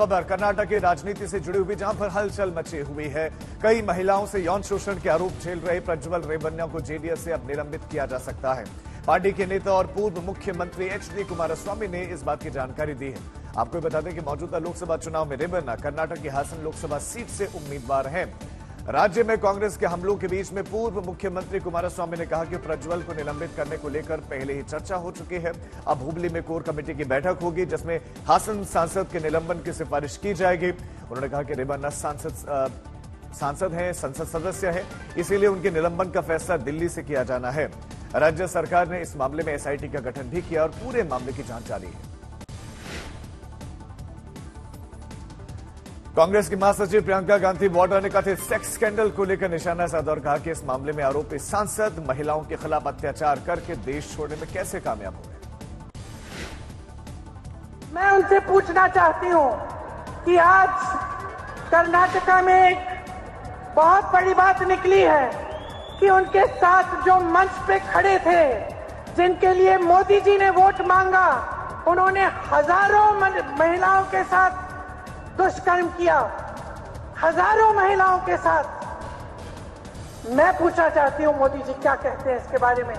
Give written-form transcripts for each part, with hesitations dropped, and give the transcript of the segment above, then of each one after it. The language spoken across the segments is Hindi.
खबर कर्नाटक की राजनीति से जुड़ी हुई, जहां पर हलचल मची हुई है। कई महिलाओं से यौन शोषण के आरोप झेल रहे प्रज्वल रेवन्ना को जेडीएस से अब निलंबित किया जा सकता है। पार्टी के नेता और पूर्व मुख्यमंत्री एचडी कुमारस्वामी ने इस बात की जानकारी दी है। आपको बता दें कि मौजूदा लोकसभा चुनाव में रेवन्ना कर्नाटक की हासन लोकसभा सीट से उम्मीदवार हैं। राज्य में कांग्रेस के हमलों के बीच में पूर्व मुख्यमंत्री कुमारस्वामी ने कहा कि प्रज्वल को निलंबित करने को लेकर पहले ही चर्चा हो चुकी है। अब हुबली में कोर कमेटी की बैठक होगी, जिसमें हासन सांसद के निलंबन की सिफारिश की जाएगी। उन्होंने कहा कि रेवन्ना सांसद हैं, संसद सदस्य हैं, इसीलिए उनके निलंबन का फैसला दिल्ली से किया जाना है। राज्य सरकार ने इस मामले में एसआईटी का गठन भी किया और पूरे मामले की जांच जारी है। कांग्रेस की महासचिव प्रियंका गांधी वाड्रा ने कथित सेक्स स्कैंडल को लेकर निशाना साधा और कहा कि इस मामले में आरोपी सांसद महिलाओं के खिलाफ अत्याचार करके देश छोड़ने में कैसे कामयाब हुए। मैं उनसे पूछना चाहती हूं कि आज कर्नाटका में एक बहुत बड़ी बात निकली है कि उनके साथ जो मंच पे खड़े थे, जिनके लिए मोदी जी ने वोट मांगा, उन्होंने हजारों महिलाओं के साथ दुष्कर्म किया, हजारों महिलाओं के साथ। मैं पूछना चाहती हूं मोदी जी क्या कहते हैं इसके बारे में,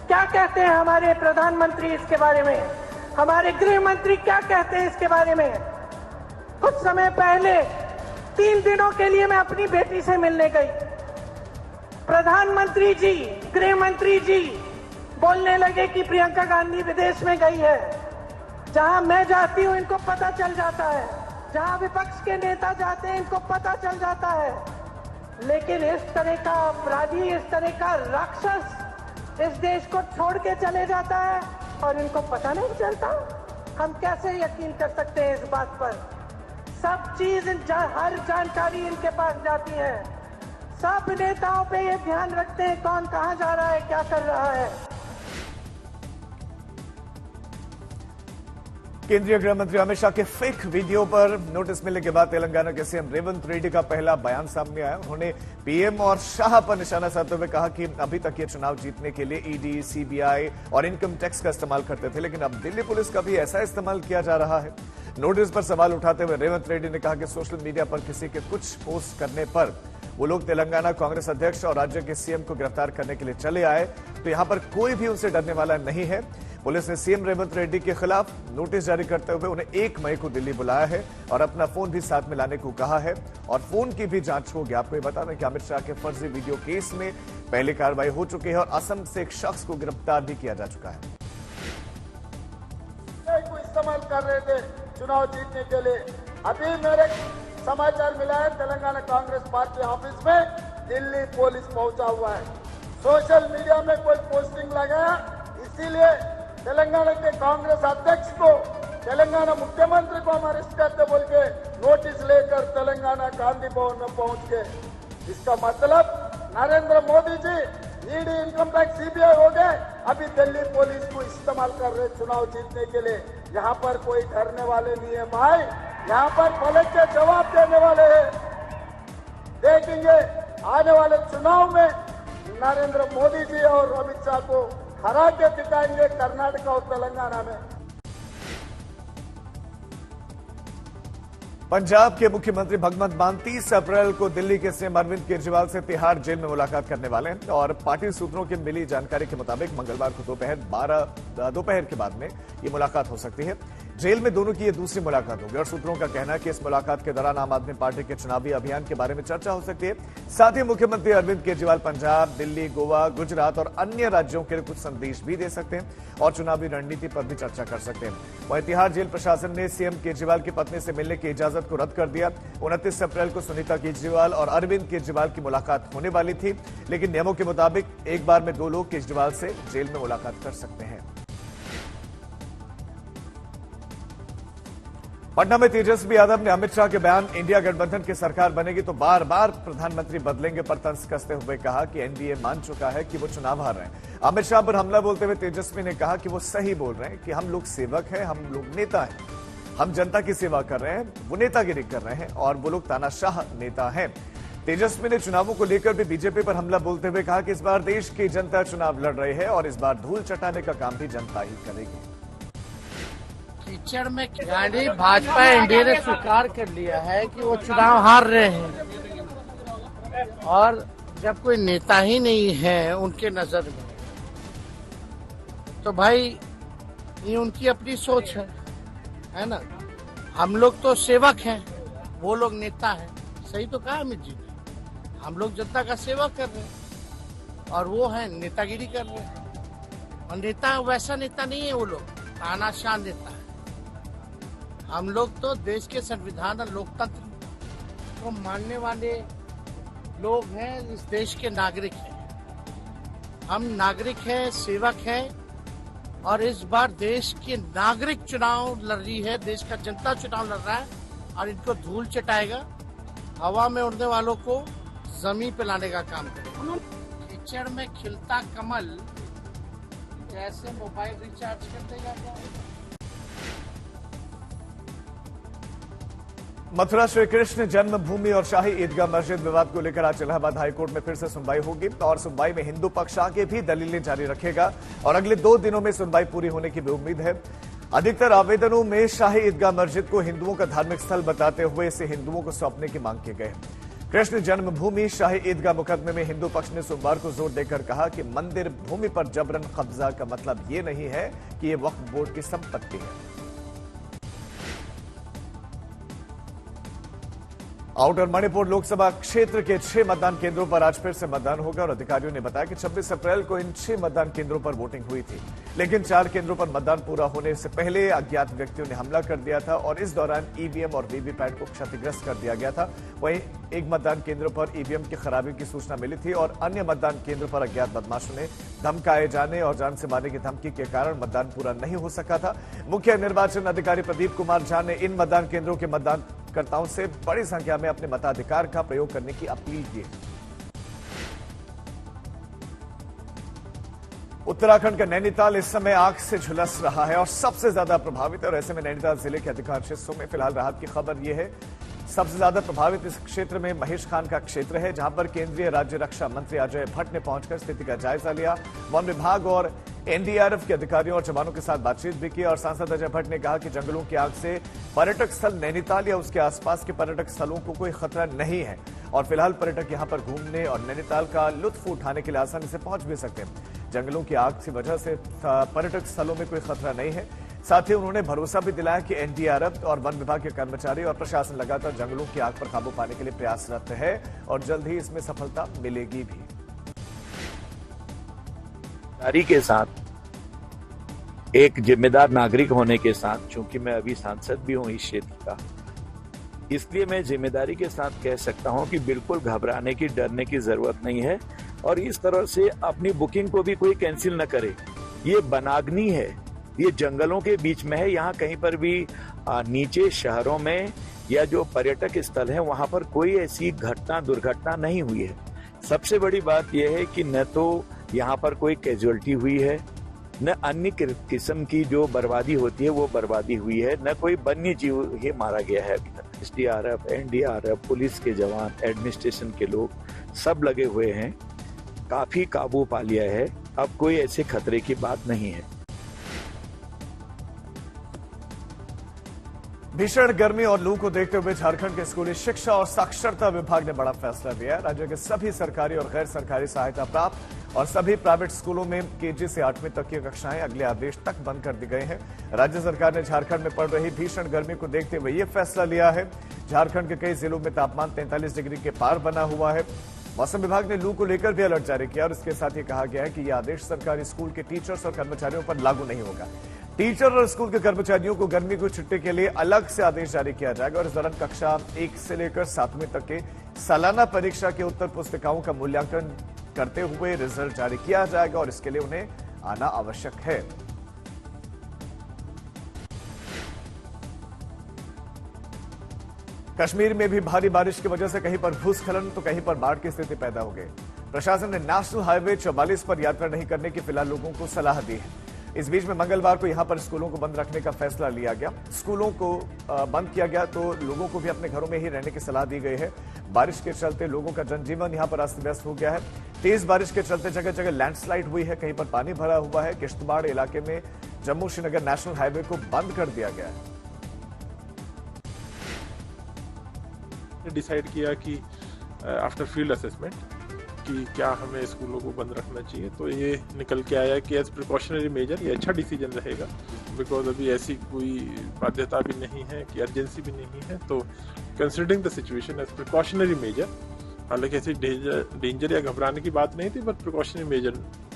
क्या कहते हैं हमारे प्रधानमंत्री इसके बारे में, हमारे गृह मंत्री क्या कहते हैं इसके बारे में। कुछ समय पहले 3 दिनों के लिए मैं अपनी बेटी से मिलने गई। प्रधानमंत्री जी, गृह मंत्री जी बोलने लगे कि प्रियंका गांधी विदेश में गई है। जहां मैं जाती हूं इनको पता चल जाता है, जहां विपक्ष के नेता जाते हैं इनको पता चल जाता है। लेकिन इस तरह का अपराधी, इस तरह का राक्षस इस देश को छोड़ के चले जाता है और इनको पता नहीं चलता। हम कैसे यकीन कर सकते हैं इस बात पर। सब चीज, हर जानकारी इनके पास जाती है। सब नेताओं पे ये ध्यान रखते हैं कौन कहां जा रहा है, क्या कर रहा है। केंद्रीय गृह मंत्री अमित शाह के फेक वीडियो पर नोटिस मिलने के बाद तेलंगाना के सीएम रेवंत रेड्डी का पहला बयान सामने आया। उन्होंने पीएम और शाह पर निशाना साधते हुए कहा कि अभी तक ये चुनाव जीतने के लिए ईडी, सीबीआई और इनकम टैक्स का इस्तेमाल करते थे, लेकिन अब दिल्ली पुलिस का भी ऐसा इस्तेमाल किया जा रहा है। नोटिस पर सवाल उठाते हुए रेवंत रेड्डी ने कहा कि सोशल मीडिया पर किसी के कुछ पोस्ट करने पर वो लोग तेलंगाना कांग्रेस अध्यक्ष और राज्य के सीएम को गिरफ्तार करने के लिए चले आए, तो यहां पर कोई भी उनसे डरने वाला नहीं है। पुलिस ने सीएम रेवंत रेड्डी के खिलाफ नोटिस जारी करते हुए उन्हें 1 मई को दिल्ली बुलाया है और अपना फोन भी साथ में लाने को कहा है और फोन की भी जांच होगी। आपको ये बता दें कि अमित शाह के फर्जी वीडियो केस में पहले कार्रवाई हो चुकी है और असम से एक शख्स को गिरफ्तार भी किया जा चुका है। को इस्तेमाल कर रहे थे चुनाव जीतने के लिए। अभी मेरे समाचार मिला है तेलंगाना कांग्रेस पार्टी ऑफिस में दिल्ली पुलिस पहुंचा हुआ है। सोशल मीडिया में कोई पोस्टिंग लगाया, इसीलिए तेलंगाना के कांग्रेस अध्यक्ष को, तेलंगाना मुख्यमंत्री को हम अरेस्ट करते बोल के नोटिस लेकर तेलंगाना गांधी भवन में पहुंच गए। इसका मतलब Narendra Modi ji ED, income tax, CBI हो गए, अभी दिल्ली पुलिस को इस्तेमाल कर रहे चुनाव जीतने के लिए। यहाँ पर कोई डरने वाले नहीं है भाई, यहाँ पर पलट के जवाब देने वाले हैं। देखेंगे आने वाले चुनाव में नरेंद्र मोदी जी और अमित शाह को हरा के दिखाएंगे कर्नाटक और तेलंगाना में। पंजाब के मुख्यमंत्री भगवंत मान 30 अप्रैल को दिल्ली के सीएम अरविंद केजरीवाल से तिहाड़ जेल में मुलाकात करने वाले हैं और पार्टी सूत्रों की मिली जानकारी के मुताबिक मंगलवार को दोपहर के बाद में ये मुलाकात हो सकती है। जेल में दोनों की ये दूसरी मुलाकात होगी और सूत्रों का कहना है कि इस मुलाकात के दौरान आम आदमी पार्टी के चुनावी अभियान के बारे में चर्चा हो सकती है। साथ ही मुख्यमंत्री अरविंद केजरीवाल पंजाब, दिल्ली, गोवा, गुजरात और अन्य राज्यों के लिए कुछ संदेश भी दे सकते हैं और चुनावी रणनीति पर भी चर्चा कर सकते हैं। वहीं तिहाड़ जेल प्रशासन ने सीएम केजरीवाल की पत्नी से मिलने की इजाजत को रद्द कर दिया। 29 अप्रैल को सुनीता केजरीवाल और अरविंद केजरीवाल की मुलाकात होने वाली थी, लेकिन नियमों के मुताबिक एक बार में 2 लोग केजरीवाल से जेल में मुलाकात कर सकते हैं। पटना में तेजस्वी यादव ने अमित शाह के बयान इंडिया गठबंधन की सरकार बनेगी तो बार बार प्रधानमंत्री बदलेंगे पर तंज कसते हुए कहा कि एनडीए मान चुका है कि वो चुनाव हार रहे हैं। अमित शाह पर हमला बोलते हुए तेजस्वी ने कहा कि वो सही बोल रहे हैं कि हम लोग सेवक हैं, हम लोग नेता हैं, हम जनता की सेवा कर रहे हैं, वो नेतागिरी कर रहे हैं और वो लोग तानाशाह नेता हैं। तेजस्वी ने चुनावों को लेकर भी बीजेपी पर हमला बोलते हुए कहा कि इस बार देश की जनता चुनाव लड़ रही है और इस बार धूल चटाने का काम भी जनता ही करेगी। कीचड़ में यानी भाजपा एनडीए ने स्वीकार कर लिया है कि वो चुनाव हार रहे हैं और जब कोई नेता ही नहीं है उनके नजर में तो भाई ये उनकी अपनी सोच है ना। हम लोग तो सेवक हैं, वो लोग नेता हैं। सही तो कहा अमित जी ने, हम लोग जनता का सेवा कर रहे हैं और वो है नेतागिरी कर रहे हैं। और नेता वैसा नेता नहीं है, वो लोग तानाशाह नेता है। हम लोग तो देश के संविधान और लोकतंत्र को मानने वाले लोग हैं, इस देश के नागरिक हैं। हम नागरिक हैं, सेवक हैं और इस बार देश के नागरिक चुनाव लड़ रही है, देश का जनता चुनाव लड़ रहा है और इनको धूल चटाएगा, हवा में उड़ने वालों को जमीन पे लाने का काम करेगा। कीचड़ में खिलता कमल जैसे मोबाइल रिचार्ज कर देगा। मथुरा श्री कृष्ण जन्मभूमि और शाही ईदगाह मस्जिद विवाद को लेकर आज इलाहाबाद हाईकोर्ट में फिर से सुनवाई होगी और सुनवाई में हिंदू पक्ष आगे भी दलीलें जारी रखेगा और अगले 2 दिनों में सुनवाई पूरी होने की भी उम्मीद है। अधिकतर आवेदनों में शाही ईदगाह मस्जिद को हिंदुओं का धार्मिक स्थल बताते हुए इसे हिंदुओं को सौंपने की मांग की गई। कृष्ण जन्मभूमि शाही ईदगाह मुकदमे में हिंदू पक्ष ने सोमवार को जोर देकर कहा कि मंदिर भूमि पर जबरन कब्जा का मतलब ये नहीं है कि ये वक्फ बोर्ड की संपत्ति है। आउटर मणिपुर लोकसभा क्षेत्र के 6 मतदान केंद्रों पर आज फिर से मतदान होगा और अधिकारियों ने बताया कि 26 अप्रैल को इन 6 मतदान केंद्रों पर वोटिंग हुई थी, लेकिन 4 केंद्रों पर मतदान पूरा होने से पहले अज्ञात व्यक्तियों ने हमला कर दिया था और इस दौरान ईवीएम और वीवीपैट को क्षतिग्रस्त कर दिया गया था। वहीं एक मतदान केंद्र पर ईवीएम की खराबी की सूचना मिली थी और अन्य मतदान केंद्र पर अज्ञात बदमाशों ने धमकाए जाने और जान से मारने की धमकी के कारण मतदान पूरा नहीं हो सका था। मुख्य निर्वाचन अधिकारी प्रदीप कुमार झा ने इन मतदान केंद्रों के मतदानकर्ताओं से बड़ी संख्या में अपने मताधिकार का प्रयोग करने की अपील की। उत्तराखंड का नैनीताल इस समय आग से झुलस रहा है और सबसे ज्यादा प्रभावित है और ऐसे में नैनीताल जिले के अधिकांश हिस्सों में फिलहाल राहत की खबर यह है। सबसे ज्यादा प्रभावित इस क्षेत्र में महेश खान का क्षेत्र है, जहां पर केंद्रीय राज्य रक्षा मंत्री अजय भट्ट ने पहुंचकर स्थिति का जायजा लिया। वन विभाग और एनडीआरएफ के अधिकारियों और जवानों के साथ बातचीत भी की और सांसद अजय भट्ट ने कहा कि जंगलों की आग से पर्यटक स्थल नैनीताल या उसके आसपास के पर्यटक स्थलों को कोई खतरा नहीं है और फिलहाल पर्यटक यहां पर घूमने और नैनीताल का लुत्फ उठाने के लिए आसानी से पहुंच भी सकते हैं। जंगलों की आग की वजह से पर्यटक स्थलों में कोई खतरा नहीं है। साथ ही उन्होंने भरोसा भी दिलाया कि एनडीआरएफ और वन विभाग के कर्मचारी और प्रशासन लगातार जंगलों की आग पर काबू पाने के लिए प्रयासरत है और जल्द ही इसमें सफलता मिलेगी भी। के साथ एक जिम्मेदार नागरिक होने के साथ, चूंकि मैं अभी सांसद भी हूं इस क्षेत्र का, इसलिए मैं जिम्मेदारी के साथ कह सकता हूं कि बिल्कुल घबराने की, डरने की जरूरत नहीं है और इस तरह से अपनी बुकिंग को भी कोई कैंसिल न करे। ये बनागनी है, ये जंगलों के बीच में है, यहाँ कहीं पर भी नीचे शहरों में या जो पर्यटक स्थल है वहां पर कोई ऐसी दुर्घटना नहीं हुई है। सबसे बड़ी बात यह है कि न तो यहाँ पर कोई कैजुअलिटी हुई है, न अन्य किस्म की जो बर्बादी होती है वो बर्बादी हुई है, न कोई वन्य जीव ही मारा गया है अभी तक। एसडीआरएफ, एनडीआरएफ, पुलिस के जवान, एडमिनिस्ट्रेशन के लोग सब लगे हुए हैं, काफी काबू पा लिया है। अब कोई ऐसे खतरे की बात नहीं है। भीषण गर्मी और लू को देखते हुए झारखंड के स्कूली शिक्षा और साक्षरता विभाग ने बड़ा फैसला लिया है। राज्य के सभी सरकारी और गैर सरकारी सहायता प्राप्त और सभी प्राइवेट स्कूलों में केजी से 8वीं तक की कक्षाएं अगले आदेश तक बंद कर दी गई हैं। राज्य सरकार ने झारखंड में पड़ रही भीषण गर्मी को देखते हुए यह फैसला लिया है। झारखंड के कई जिलों में तापमान 43 डिग्री के पार बना हुआ है। मौसम विभाग ने लू को लेकर भी अलर्ट जारी किया और इसके साथ ही कहा गया है कि यह आदेश सरकारी स्कूल के टीचर्स और कर्मचारियों पर लागू नहीं होगा। टीचर और स्कूल के कर्मचारियों को गर्मी की छुट्टी के लिए अलग से आदेश जारी किया जाएगा और इस दौरान कक्षा 1 से लेकर 7वीं तक के सालाना परीक्षा के उत्तर पुस्तिकाओं का मूल्यांकन करते हुए रिजल्ट जारी किया जाएगा और इसके लिए उन्हें आना आवश्यक है। कश्मीर में भी भारी बारिश की वजह से कहीं पर भूस्खलन तो कहीं पर बाढ़ की स्थिति पैदा हो गई। प्रशासन ने नेशनल हाईवे 44 पर यात्रा नहीं करने की फिलहाल लोगों को सलाह दी है। इस बीच में मंगलवार को यहां पर स्कूलों को बंद रखने का फैसला लिया गया। स्कूलों को बंद किया गया तो लोगों को भी अपने घरों में ही रहने की सलाह दी गई है। बारिश के चलते लोगों का जनजीवन यहां पर अस्त व्यस्त हो गया है। तेज बारिश के चलते जगह जगह लैंडस्लाइड हुई है, कहीं पर पानी भरा हुआ है। किश्तवाड़ इलाके में जम्मू श्रीनगर नेशनल हाईवे को बंद कर दिया गया है। डिसाइड किया कि आफ्टर फील्ड असेसमेंट कि क्या हमें स्कूलों को बंद रखना चाहिए, तो ये निकल के आया कि एज प्रिकॉशनरी मेजर ये अच्छा डिसीजन रहेगा, बिकॉज अभी ऐसी कोई बाध्यता भी नहीं है कि अर्जेंसी भी नहीं है। तो considering the situation as precautionary measure, हालांकि ऐसी डेंजर या घबराने की बात नहीं थी, बट प्रिकॉशनरी मेजर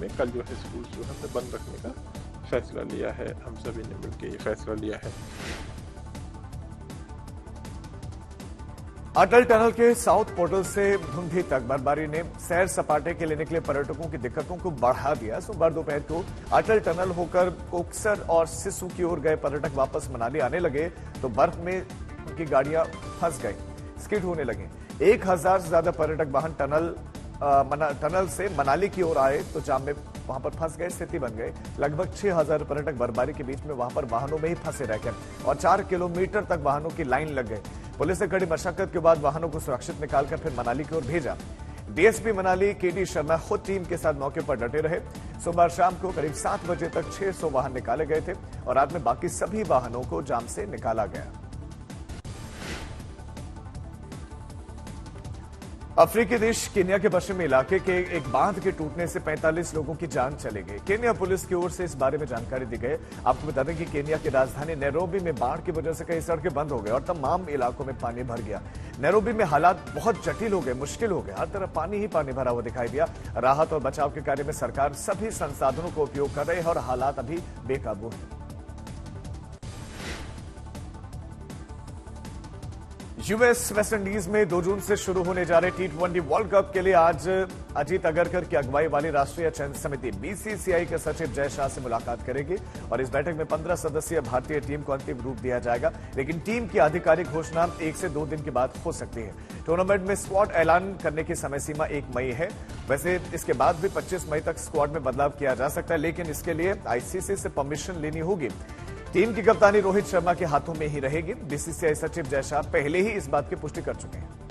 में कल जो है स्कूल जो है हमने बंद रखने का फैसला लिया है। हम सभी ने मिलकर ये फैसला लिया है। अटल टनल के साउथ पोर्टल से धुंधी तक बर्फबारी ने सैर सपाटे के लिए निकले पर्यटकों की दिक्कतों को बढ़ा दिया। सोमवार दोपहर को अटल टनल होकर कोकसर और सिसु की ओर गए पर्यटक वापस मनाली आने लगे तो बर्फ में उनकी गाड़ियां फंस गई, स्किड होने लगी। 1000 से ज्यादा पर्यटक वाहन टनल से मनाली की ओर आए तो जाम में वहां पर फंस गए, स्थिति बन गई। लगभग 6000 पर्यटक बर्फबारी के बीच में वहां पर वाहनों में ही फंसे रह गए और 4 किलोमीटर तक वाहनों की लाइन लग गई। पुलिस ने कड़ी मशक्कत के बाद वाहनों को सुरक्षित निकालकर फिर मनाली की ओर भेजा। डीएसपी मनाली केडी शर्मा खुद टीम के साथ मौके पर डटे रहे। सोमवार शाम को करीब 7 बजे तक 600 वाहन निकाले गए थे और रात में बाकी सभी वाहनों को जाम से निकाला गया। अफ्रीकी देश केन्या के पश्चिमी इलाके के एक बांध के टूटने से 45 लोगों की जान चली गई। केन्या पुलिस की ओर से इस बारे में जानकारी दी गई। आपको बता दें कि केन्या की राजधानी नैरोबी में बाढ़ की वजह से कई सड़कें बंद हो गई और तमाम इलाकों में पानी भर गया। नैरोबी में हालात बहुत जटिल हो गए, मुश्किल हो गए। हर तरफ पानी ही पानी भरा हुआ दिखाई दिया। राहत और बचाव के कार्य में सरकार सभी संसाधनों का उपयोग कर रही है और हालात अभी बेकाबू है। यूएस वेस्टइंडीज में 2 जून से शुरू होने जा रहे T20 वर्ल्ड कप के लिए आज अजीत अगरकर की अगुवाई वाली राष्ट्रीय चयन समिति बीसीसीआई के सचिव जय शाह से मुलाकात करेगी और इस बैठक में 15 सदस्यीय भारतीय टीम को अंतिम रूप दिया जाएगा, लेकिन टीम की आधिकारिक घोषणा 1 से 2 दिन के बाद हो सकती है। टूर्नामेंट में स्क्वाड ऐलान करने की समय सीमा 1 मई है। वैसे इसके बाद भी 25 मई तक स्क्वाड में बदलाव किया जा सकता है, लेकिन इसके लिए आईसीसी से परमिशन लेनी होगी। टीम की कप्तानी रोहित शर्मा के हाथों में ही रहेगी। बीसीसीआई सचिव जय शाह पहले ही इस बात की पुष्टि कर चुके हैं।